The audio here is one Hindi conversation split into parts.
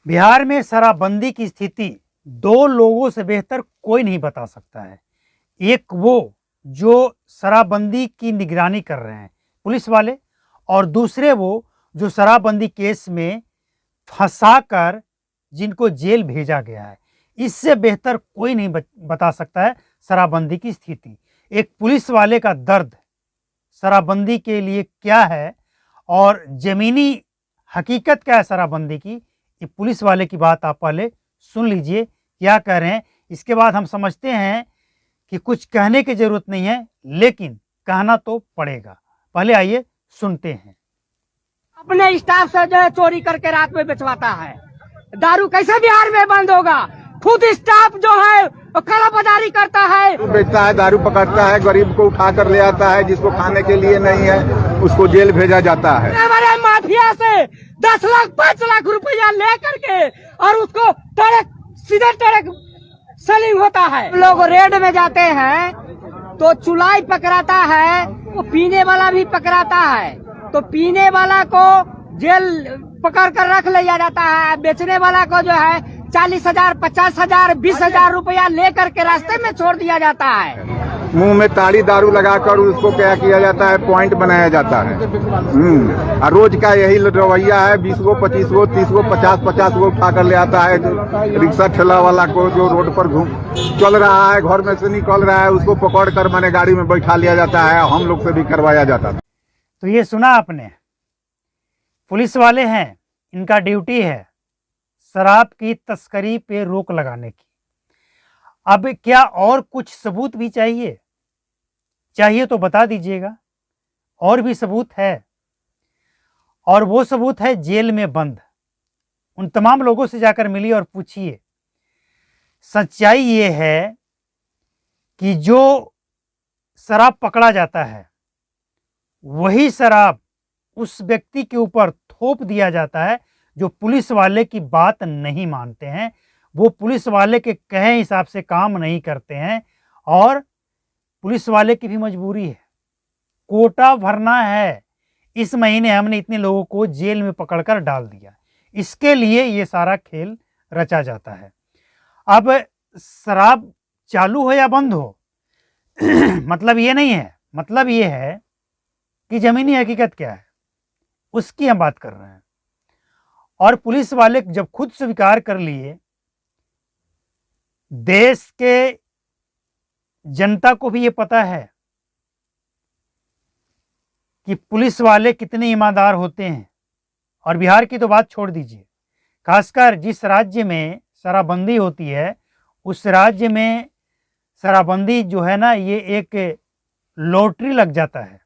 बिहार में शराबबंदी की स्थिति दो लोगों से बेहतर कोई नहीं बता सकता है। एक वो जो शराबबंदी की निगरानी कर रहे हैं पुलिस वाले, और दूसरे वो जो शराबबंदी केस में फंसाकर जिनको जेल भेजा गया है। इससे बेहतर कोई नहीं बता सकता है शराबबंदी की स्थिति। एक पुलिस वाले का दर्द शराबबंदी के लिए क्या है और ज़मीनी हकीकत क्या है शराबबंदी की, ये पुलिस वाले की बात आप पहले सुन लीजिए क्या कह रहे हैं। इसके बाद हम समझते हैं कि कुछ कहने की ज़रूरत नहीं है, लेकिन कहना तो पड़ेगा। पहले आइए सुनते हैं। अपने स्टाफ से जो है चोरी करके रात में बेचवाता है। दारू कैसे बिहार में बंद होगा? खुद स्टाफ जो है काला बाजारी करता है, बेचता है, दारू पकड़ता है, गरीब को उठा कर ले आता है, जिसको खाने के लिए नहीं है उसको जेल भेजा जाता है। हमारे माफिया से 10 लाख 5 लाख रुपया ले करके और उसको सीधे ट्रक सेलिंग होता है। लोग रेड में जाते हैं तो चुलाई पकड़ाता है, वो पीने वाला भी पकड़ाता है, तो पीने वाला को जेल पकड़ कर रख लिया जाता है। बेचने वाला को जो है 40,000 50,000 20,000 रुपया लेकर के रास्ते में छोड़ दिया जाता है। मुंह में ताड़ी दारू लगाकर उसको क्या किया जाता है, पॉइंट बनाया जाता है। और रोज का यही रवैया है, 20 गो 25 गो 30 गो 50 गो उठा कर ले आता है। रिक्शा ठेला वाला को जो रोड पर चल रहा है, घर में से निकल रहा है, उसको पकड़ कर मैंने गाड़ी में बैठा लिया जाता है। हम लोग से भी करवाया जाता था। तो ये सुना आपने, पुलिस वाले हैं, इनका ड्यूटी है शराब की तस्करी पे रोक लगाने की। अब क्या और कुछ सबूत भी चाहिए तो बता दीजिएगा। और भी सबूत है, और वो सबूत है जेल में बंद। उन तमाम लोगों से जाकर मिलिए और पूछिए। सच्चाई ये है कि जो शराब पकड़ा जाता है वही शराब उस व्यक्ति के ऊपर थोप दिया जाता है जो पुलिस वाले की बात नहीं मानते हैं, वो पुलिस वाले के कहे हिसाब से काम नहीं करते हैं। और पुलिस वाले की भी मजबूरी है, कोटा भरना है। इस महीने हमने इतने लोगों को जेल में पकड़कर डाल दिया, इसके लिए ये सारा खेल रचा जाता है। अब शराब चालू हो या बंद हो मतलब ये नहीं है, मतलब ये है कि ज़मीनी हकीकत क्या है उसकी हम बात कर रहे हैं। और पुलिस वाले जब खुद स्वीकार कर लिए, देश के जनता को भी ये पता है कि पुलिस वाले कितने ईमानदार होते हैं। और बिहार की तो बात छोड़ दीजिए, खासकर जिस राज्य में शराबबंदी होती है उस राज्य में शराबबंदी जो है ना, ये एक लॉटरी लग जाता है।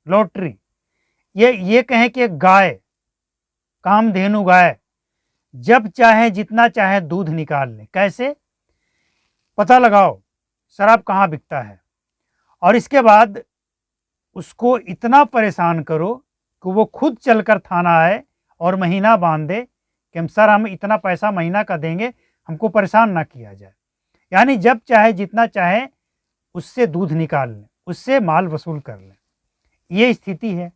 लॉटरी, ये कहें कि एक गाय, कामधेनु गाय, जब चाहे जितना चाहे दूध निकाल ले। कैसे? पता लगाओ शराब कहाँ बिकता है, और इसके बाद उसको इतना परेशान करो कि वो खुद चलकर थाना आए और महीना बांध दे कि हम सर हम इतना पैसा महीना का देंगे, हमको परेशान ना किया जाए। यानी जब चाहे जितना चाहे उससे दूध निकाल लें, उससे माल वसूल कर लें, ये स्थिति है।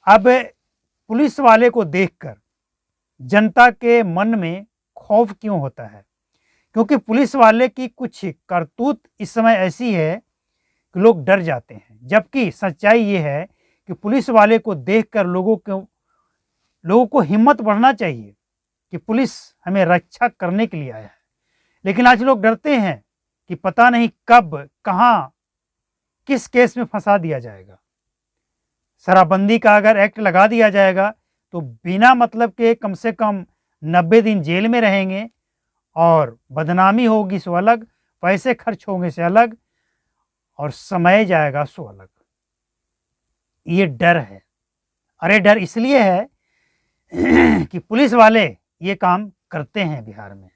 अब पुलिस वाले को देखकर जनता के मन में खौफ क्यों होता है? क्योंकि पुलिस वाले की कुछ करतूत इस समय ऐसी है कि लोग डर जाते हैं। जबकि सच्चाई ये है कि पुलिस वाले को देखकर लोगों को हिम्मत बढ़ना चाहिए कि पुलिस हमें रक्षा करने के लिए आया है। लेकिन आज लोग डरते हैं कि पता नहीं कब कहाँ किस केस में फंसा दिया जाएगा। शराबबंदी का अगर एक्ट लगा दिया जाएगा तो बिना मतलब के कम से कम 90 दिन जेल में रहेंगे, और बदनामी होगी सो अलग, पैसे खर्च होंगे से अलग, और समय जाएगा सो अलग। ये डर है। अरे डर इसलिए है कि पुलिस वाले ये काम करते हैं बिहार में।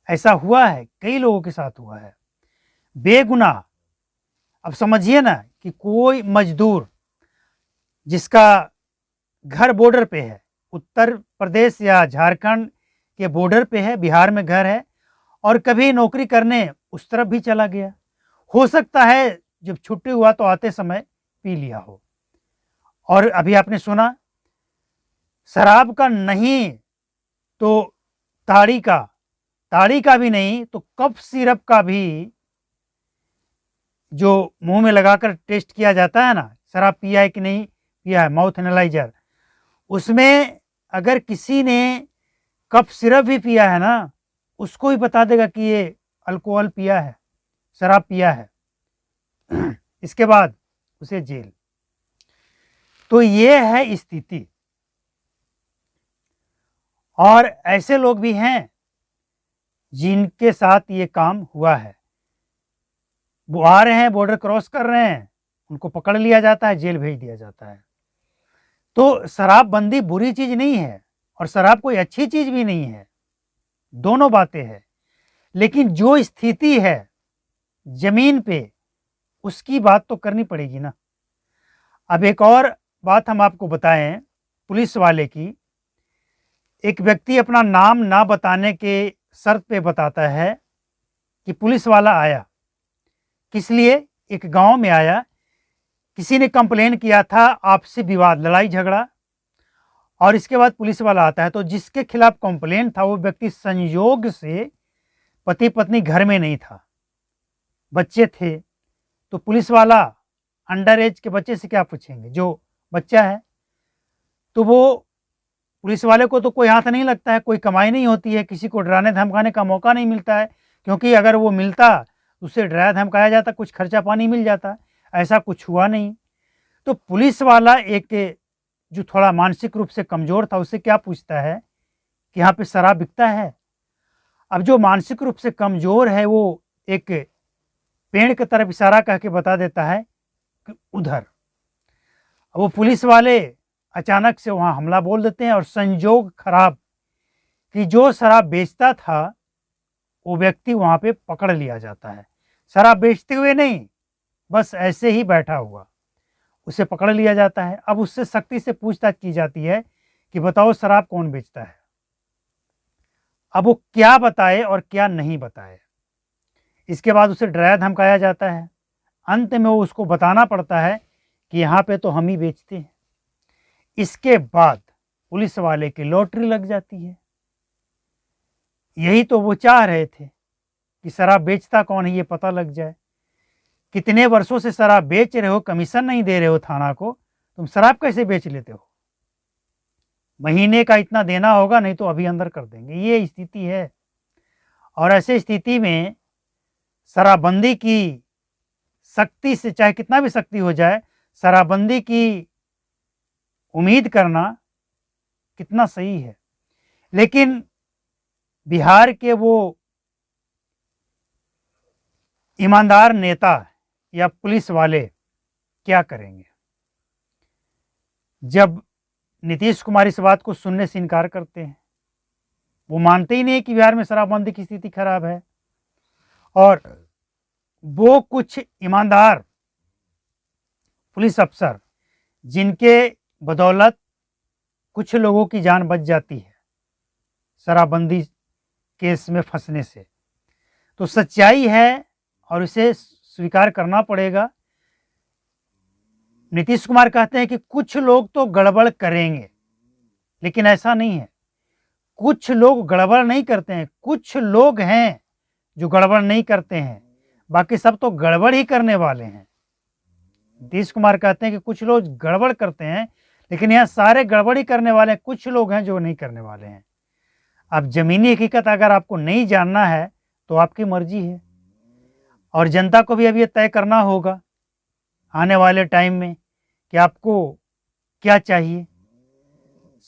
ऐसा हुआ है, कई लोगों के साथ हुआ है, बेगुनाह। अब समझिए ना कि कोई मजदूर जिसका घर बॉर्डर पे है, उत्तर प्रदेश या झारखंड के बॉर्डर पे है, बिहार में घर है, और कभी नौकरी करने उस तरफ भी चला गया, हो सकता है जब छुट्टी हुआ तो आते समय पी लिया हो। और अभी आपने सुना शराब का नहीं तो ताड़ी का भी नहीं तो कफ सिरप का भी जो मुंह में लगाकर टेस्ट किया जाता है ना, शराब पिया है कि नहीं पिया है, माउथ एनालाइजर, उसमें अगर किसी ने कफ सिरप भी पिया है ना, उसको ही बता देगा कि ये अल्कोहल पिया है, शराब पिया है। इसके बाद उसे जेल। तो ये है स्थिति। और ऐसे लोग भी हैं जिनके साथ ये काम हुआ है। वो आ रहे हैं, बॉर्डर क्रॉस कर रहे हैं, उनको पकड़ लिया जाता है, जेल भेज दिया जाता है। तो शराबबंदी बुरी चीज नहीं है और शराब कोई अच्छी चीज भी नहीं है, दोनों बातें हैं। लेकिन जो स्थिति है जमीन पे, उसकी बात तो करनी पड़ेगी ना। अब एक और बात हम आपको बताएं पुलिस वाले की। एक व्यक्ति अपना नाम ना बताने के शर्त पे बताता है कि पुलिस वाला आया। किस लिए? एक गांव में आया, किसी ने कंप्लेन किया था, आपसी विवाद, लड़ाई झगड़ा, और इसके बाद पुलिस वाला आता है। तो जिसके खिलाफ कंप्लेन था वो व्यक्ति संयोग से पति पत्नी घर में नहीं था, बच्चे थे। तो पुलिस वाला अंडर एज के बच्चे से क्या पूछेंगे, जो बच्चा है। तो वो पुलिस वाले को तो कोई हाथ नहीं लगता है, कोई कमाई नहीं होती है, किसी को डराने धमकाने का मौका नहीं मिलता है, क्योंकि अगर वो मिलता उससे डराया धमकाया जाता, कुछ खर्चा पानी मिल जाता। ऐसा कुछ हुआ नहीं। तो पुलिस वाला एक जो थोड़ा मानसिक रूप से कमज़ोर था, उससे क्या पूछता है कि यहाँ पे शराब बिकता है। अब जो मानसिक रूप से कमज़ोर है वो एक पेड़ की तरफ इशारा कह के बता देता है कि उधर। वो पुलिस वाले अचानक से वहाँ हमला बोल देते हैं और संजोग खराब कि जो शराब बेचता था वो व्यक्ति वहाँ पे पकड़ लिया जाता है। शराब बेचते हुए नहीं, बस ऐसे ही बैठा हुआ, उसे पकड़ लिया जाता है। अब उससे सख्ती से पूछताछ की जाती है कि बताओ शराब कौन बेचता है। अब वो क्या बताए और क्या नहीं बताए। इसके बाद उसे डराया धमकाया जाता है। अंत में वो उसको बताना पड़ता है कि यहाँ पे तो हम ही बेचते हैं। इसके बाद पुलिस वाले की लॉटरी लग जाती है। यही तो वो चाह रहे थे कि शराब बेचता कौन है ये पता लग जाए। कितने वर्षों से शराब बेच रहे हो, कमीशन नहीं दे रहे हो थाना को, तुम शराब कैसे बेच लेते हो? महीने का इतना देना होगा, नहीं तो अभी अंदर कर देंगे। ये स्थिति है। और ऐसे स्थिति में शराबबंदी की सख्ती से, चाहे कितना भी सख्ती हो जाए, शराबबंदी की उम्मीद करना कितना सही है। लेकिन बिहार के वो ईमानदार नेता या पुलिस वाले क्या करेंगे जब नीतीश कुमार इस बात को सुनने से इनकार करते हैं? वो मानते ही नहीं कि बिहार में शराबबंदी की स्थिति खराब है। और वो कुछ ईमानदार पुलिस अफसर जिनके बदौलत कुछ लोगों की जान बच जाती है शराबबंदी केस में फंसने से, तो सच्चाई है और इसे स्वीकार करना पड़ेगा। नीतीश कुमार कहते हैं कि कुछ लोग तो गड़बड़ करेंगे, लेकिन ऐसा नहीं है। कुछ लोग गड़बड़ नहीं करते हैं, कुछ लोग हैं जो गड़बड़ नहीं करते हैं, बाकी सब तो गड़बड़ ही करने वाले हैं। नीतीश कुमार कहते हैं कि कुछ लोग गड़बड़ करते हैं, लेकिन यहाँ सारे गड़बड़ ही करने वाले हैं, कुछ लोग हैं जो नहीं करने वाले हैं। अब जमीनी हकीकत अगर आपको नहीं जानना है तो आपकी मर्जी है, और जनता को भी अब ये तय करना होगा आने वाले टाइम में कि आपको क्या चाहिए।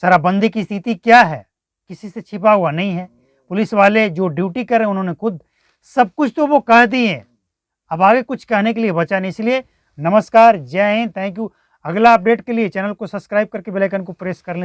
शराबबंदी की स्थिति क्या है, किसी से छिपा हुआ नहीं है। पुलिस वाले जो ड्यूटी कर रहे हैं उन्होंने खुद सब कुछ तो वो कह दिए, अब आगे कुछ कहने के लिए बचा नहीं। इसलिए नमस्कार, जय हिंद, थैंक यू। अगला अपडेट के लिए चैनल को सब्सक्राइब करके बेल आइकन को प्रेस कर लें।